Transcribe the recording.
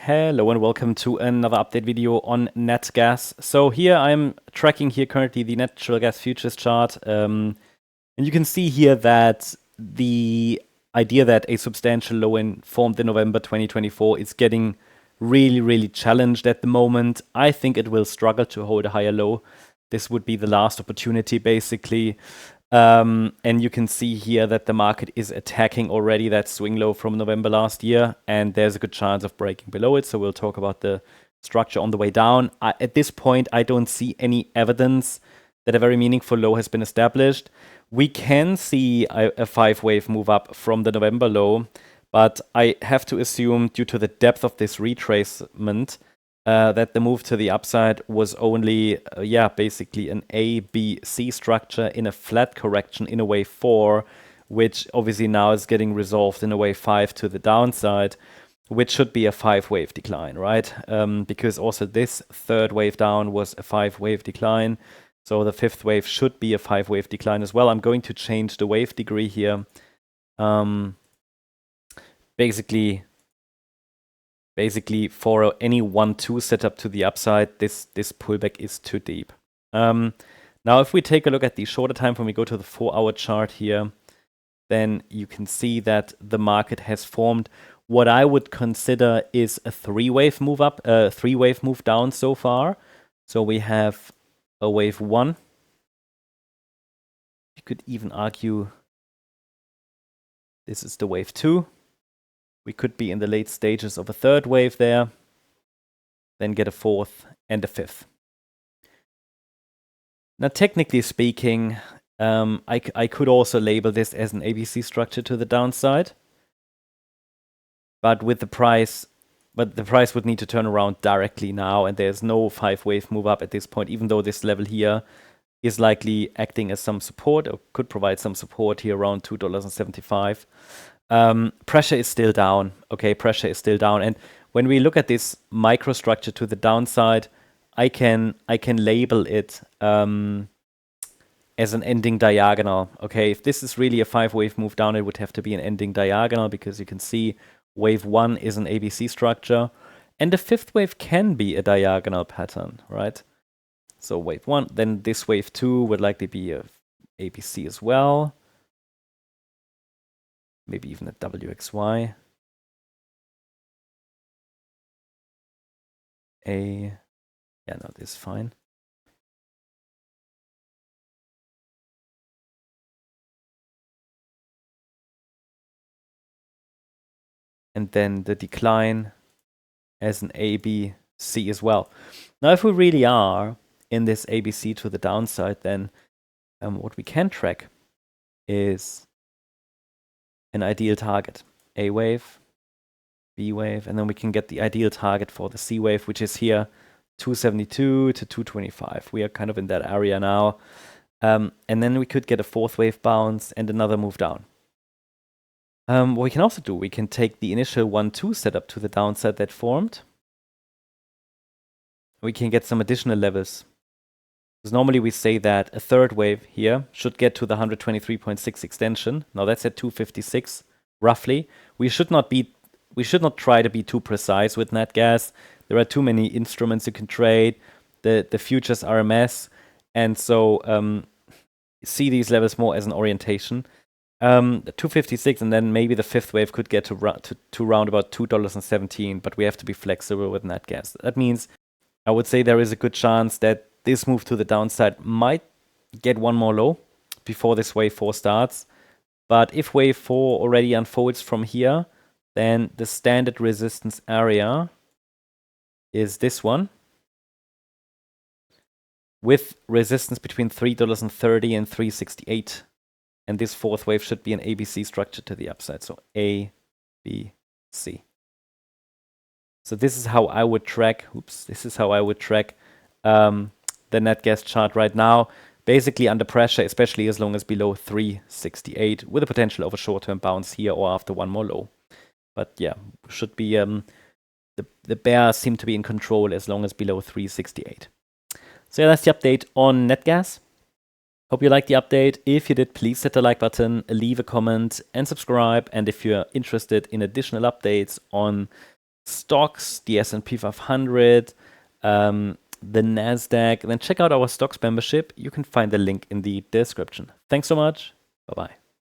Hello and welcome to another update video on Natgas. So here I'm tracking here currently the natural gas futures chart. And you can see here that the idea that a substantial low formed in November 2024 is getting really challenged at the moment. I think it will struggle to hold a higher low. This would be the last opportunity basically. And you can see here that the market is attacking already that swing low from November last year, and there's a good chance of breaking below it. So we'll talk about the structure on the way down. At this point, I don't see any evidence that a very meaningful low has been established. We can see a 5-wave move up from the November low, but I have to assume due to the depth of this retracement that the move to the upside was only, basically an A, B, C structure in a flat correction in a wave 4, which obviously now is getting resolved in a wave 5 to the downside, which should be a 5-wave decline, right? Because also this third wave down was a 5-wave decline. So the 5th wave should be a 5-wave decline as well. I'm going to change the wave degree here. Basically for any 1-2 setup to the upside, this pullback is too deep. Now, if we take a look at the shorter time frame, we go to the 4-hour chart here, then you can see that the market has formed what I would consider is a 3-wave move up, 3-wave move down so far. So we have a wave 1. You could even argue this is the wave 2. We could be in the late stages of a 3rd wave there, then get a 4th and a 5th. Now, technically speaking, I could also label this as an ABC structure to the downside, but the price would need to turn around directly now, and there's no 5-wave move up at this point, even though this level here is likely acting as some support, or could provide some support here around $2.75. Pressure is still down. Okay, pressure is still down. And when we look at this microstructure to the downside, I can label it as an ending diagonal. Okay, if this is really a 5-wave move down, it would have to be an ending diagonal, because you can see wave 1 is an ABC structure, and the 5th wave can be a diagonal pattern, right? So wave 1, then this wave 2 would likely be a ABC as well. Maybe even a WXY. Yeah, no, this is fine. And then the decline as an ABC as well. Now, if we really are in this ABC to the downside, then what we can track is an ideal target. A wave, B wave, and then we can get the ideal target for the C wave, which is here 272 to 225. We are kind of in that area now. And then we could get a 4th wave bounce and another move down. What we can also do, we can take the initial 1-2 setup to the downside that formed. We can get some additional levels. Because normally we say that a 3rd wave here should get to the 123.6 extension. Now that's at 256 roughly. We should not try to be too precise with Natgas. There are too many instruments you can trade. The futures are a mess, and so see these levels more as an orientation. 256, and then maybe the 5th wave could get to round about $2.17, but we have to be flexible with Natgas. That means I would say there is a good chance that this move to the downside might get one more low before this wave 4 starts. But if wave 4 already unfolds from here, then the standard resistance area is this one, with resistance between $3.30 and $3.68. And this 4th wave should be an ABC structure to the upside. So A, B, C. So this is how I would track. This is how I would track the Natgas chart right now. Basically under pressure, especially as long as below 368, with a potential of a short-term bounce here or after one more low. But yeah, should be the bears seem to be in control as long as below 368. So yeah, that's the update on Natgas. Hope you liked the update. If you did, please hit the like button, leave a comment, and subscribe. And if you're interested in additional updates on stocks, the S&P 500, the Nasdaq, then check out our stocks membership. You can find the link in the description. Thanks so much. Bye-bye.